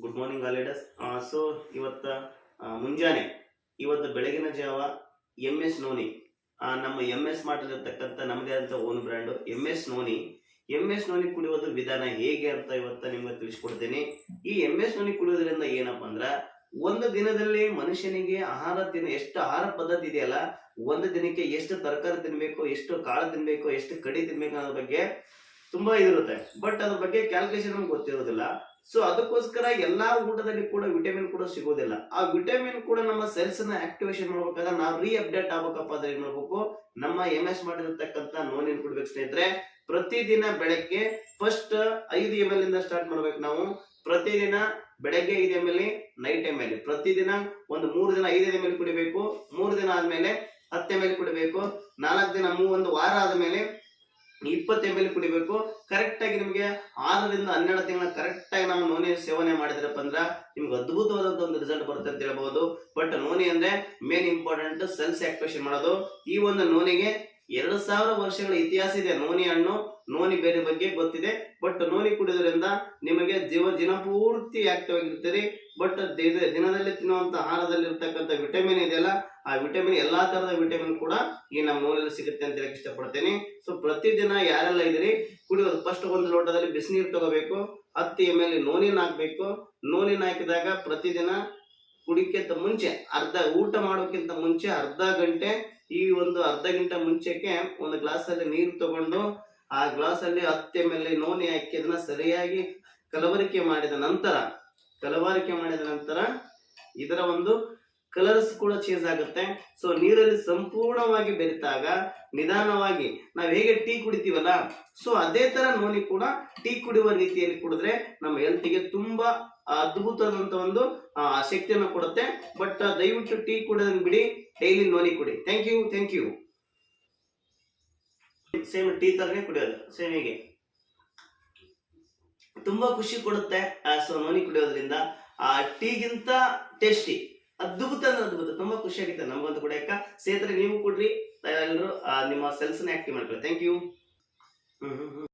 Good morning all leaders. So ಇವತ್ತ ಮುಂಜಾನೆ ಇವತ್ತು ಬೆಳಗಿನ ಜಾವ ಎಂ ಎಸ್ ನೋನಿ, ನಮ್ಮ ಎಂ ಎಸ್ ಮಾಡಿರ್ತಕ್ಕಂಥ ನಮ್ಮದೇ ಆದಂಥ own brand M S noni ಕುಡಿಯೋದು ವಿಧಾನ ಹೇಗೆ ಅಂತ ಇವತ್ತು ನಿಮ್ಗೆ ತಿಳಿಸ್ಕೊಡ್ತೀನಿ. ಈ ಎಂ ಎಸ್ ನೋನಿ ಕುಡಿಯೋದ್ರಿಂದ ಏನಪ್ಪಾ ಅಂದ್ರ ಒಂದು ದಿನದಲ್ಲಿ ಮನುಷ್ಯನಿಗೆ ಎಷ್ಟು ಆಹಾರ ಪದ್ಧತಿ ಇದೆಯಲ್ಲ, ಒಂದು ದಿನಕ್ಕೆ ಎಷ್ಟು ತರಕಾರಿ ತಿನ್ಬೇಕು, ಎಷ್ಟು ಕಾಳು ತಿನ್ಬೇಕು, ಎಷ್ಟು ಕಡಿ ತಿನ್ಬೇಕು ಅನ್ನೋದ್ರ ಬಗ್ಗೆ ತುಂಬಾ ಇದಿರುತ್ತೆ. ಬಟ್ ಅದ್ರ ಬಗ್ಗೆ ಕ್ಯಾಲ್ಕುಲೇಷನ್ ನಮ್ಗೆ ಗೊತ್ತಿರೋದಿಲ್ಲ. ಸೊ ಅದಕ್ಕೋಸ್ಕರ ಎಲ್ಲಾ ಊಟದಲ್ಲಿ ಕೂಡ ವಿಟಮಿನ್ ಕೂಡ ಸಿಗೋದಿಲ್ಲ. ಆ ವಿಟಮಿನ್ ಕೂಡ ನಮ್ಮ ಸೆಲ್ಸ್ ನ ಆಕ್ಟಿವೇಶನ್ ಮಾಡ್ಬೇಕಾದ್ರೆ ನಾವು ಅಪ್ಡೇಟ್ ಆಗ್ಬೇಕಪ್ಪ ಅಂದ್ರೆ ಏನ್ ಮಾಡ್ಬೇಕು, ನಮ್ಮ ಎಂ ಎಸ್ ಮಾಡಿರತಕ್ಕಂತ ನೋನಿನ್ ಕುಡ್ಬೇಕು ಸ್ನೇಹಿತರೆ. ಪ್ರತಿದಿನ ಬೆಳಗ್ಗೆ ಫಸ್ಟ್ 5 ml ಇಂದ ಸ್ಟಾರ್ಟ್ ಮಾಡ್ಬೇಕು ನಾವು. ಪ್ರತಿದಿನ ಬೆಳಗ್ಗೆ 5 ml, ನೈಟ್ ml. ಪ್ರತಿದಿನ ಒಂದು 3 ದಿನ 5 ml ಕುಡಿಬೇಕು. 3 ದಿನ ಆದ್ಮೇಲೆ 10 ml ಕುಡಿಬೇಕು. 4 ದಿನ, ಒಂದು ವಾರ ಆದ್ಮೇಲೆ 20 ml ಕುಡಿಬೇಕು. ಕರೆಕ್ಟ್ ಆಗಿ ನಿಮಗೆ 6 ರಿಂದ 12 ತಿಂಗಳ ಕರೆಕ್ಟ್ ಆಗಿ ನಾವು ನೋನಿ ಸೇವನೆ ಮಾಡಿದ್ರಪ್ಪ ಅಂದ್ರ ನಿಮ್ಗೆ ಅದ್ಭುತವಾದಂತ ಒಂದು ರಿಸಲ್ಟ್ ಬರುತ್ತೆ ಅಂತ ಹೇಳ್ಬಹುದು. ಬಟ್ ನೋನಿ ಅಂದ್ರೆ ಮೇನ್ ಇಂಪಾರ್ಟೆಂಟ್ ಸೆಲ್ಸ್ ಆಕ್ಟಿವೇಶನ್ ಮಾಡೋದು. ಈ ಒಂದು ನೋನಿಗೆ 2000 ವರ್ಷಗಳ ಇತಿಹಾಸ ಇದೆ. ನೋನಿ ಹಣ್ಣು, ನೋನಿ ಬೇರೆ ಬಗ್ಗೆ ಗೊತ್ತಿದೆ. ಬಟ್ ನೋನಿ ಕುಡಿಯೋದ್ರಿಂದ ನಿಮಗೆ ದಿನ ಪೂರ್ತಿ ಆಕ್ಟಿವ್ ಆಗಿರ್ತೀರಿ. ಬಟ್ ದಿನದಲ್ಲಿ ತಿನ್ನುವಂತ ಆಹಾರದಲ್ಲಿ ಇರ್ತಕ್ಕಂಥ ವಿಟಮಿನ್ ಇದೆಯಲ್ಲ, ಆ ವಿಟಮಿನ್ ಎಲ್ಲಾ ತರದ ವಿಟಮಿನ್ ಕೂಡ ಈ ನಮ್ಮ ನೋನಲ್ಲಿ ಸಿಗುತ್ತೆ ಅಂತ ಹೇಳಕ್ ಇಷ್ಟಪಡ್ತೇನೆ. ಸೊ ಪ್ರತಿದಿನ ಯಾರೆಲ್ಲ ಇದ್ರಿ ಕುಡಿಯೋದು, ಫಸ್ಟ್ ಒಂದು ಲೋಟದಲ್ಲಿ ಬಿಸಿನೀರು ತಗೋಬೇಕು. 10 ml ನೋನಿನ ಹಾಕ್ಬೇಕು. ನೋನಿನ ಹಾಕಿದಾಗ ಪ್ರತಿದಿನ ಕುಡಿಕ್ಕಿಂತ ಮುಂಚೆ ಊಟ ಮಾಡೋಕ್ಕಿಂತ ಮುಂಚೆ ಅರ್ಧ ಗಂಟೆ ಮುಂಚೆಕ್ಕೆ ಒಂದು ಗ್ಲಾಸ್ ಅಲ್ಲಿ ನೀರು ತಗೊಂಡು ಆ ಗ್ಲಾಸ್ ಅಲ್ಲಿ 10 ml ನೋನಿ ಹಾಕಿ ಅದನ್ನ ಸರಿಯಾಗಿ ಕಲಬರಿಕೆ ಮಾಡಿದ ನಂತರ ಇದರ ಒಂದು ಕಲರ್ಸ್ ಕೂಡ ಚೇಂಜ್ ಆಗುತ್ತೆ. ಸೊ ನೀರಲ್ಲಿ ಸಂಪೂರ್ಣವಾಗಿ ಬೆರೆತಾಗ ನಿಧಾನವಾಗಿ ನಾವ್ ಹೇಗೆ ಟೀ ಕುಡಿತೀವಲ್ಲ, ಸೊ ಅದೇ ತರ ನೋನಿ ಕೂಡ ಟೀ ಕುಡಿಯುವ ರೀತಿಯಲ್ಲಿ ಕುಡಿದ್ರೆ ನಮ್ಮ ಹೆಲ್ತ್ಗೆ ತುಂಬಾ ಅದ್ಭುತವಾದಂತ ಒಂದು ಶಕ್ತಿಯನ್ನು ಕೊಡುತ್ತೆ. ಬಟ್ ದಯವಿಟ್ಟು ಟೀ ಕುಡಿಯೋದನ್ನ ಬಿಡಿ, ಡೈಲಿ ನೋನಿ ಕುಡಿ. Thank you. ಸೇಮ್ ಟೀ ತರನೇ ಕುಡಿಯೋದು, ಸೇಮ್ ಹೀಗೆ ತುಂಬಾ ಖುಷಿ ಕೊಡುತ್ತೆ. ಸೊ ನೋನಿ ಕುಡಿಯೋದ್ರಿಂದ ಟೀಗಿಂತ ಟೇಸ್ಟಿ, ಅದ್ಭುತ, ತುಂಬಾ ಖುಷಿ ಆಗುತ್ತೆ ನಮಗಂತೂ ಕುಡಿಯಕ್ಕ. ಸ್ನೇಹಿತರೆ ನೀವು ಕುಡ್ರಿ, ಎಲ್ಲರೂ ನಿಮ್ಮ ಸೆಲ್ಸ್ ನ ಆಕ್ಟಿವ್ ಮಾಡ್ಕೊಳ್ಳಿ. Thank you.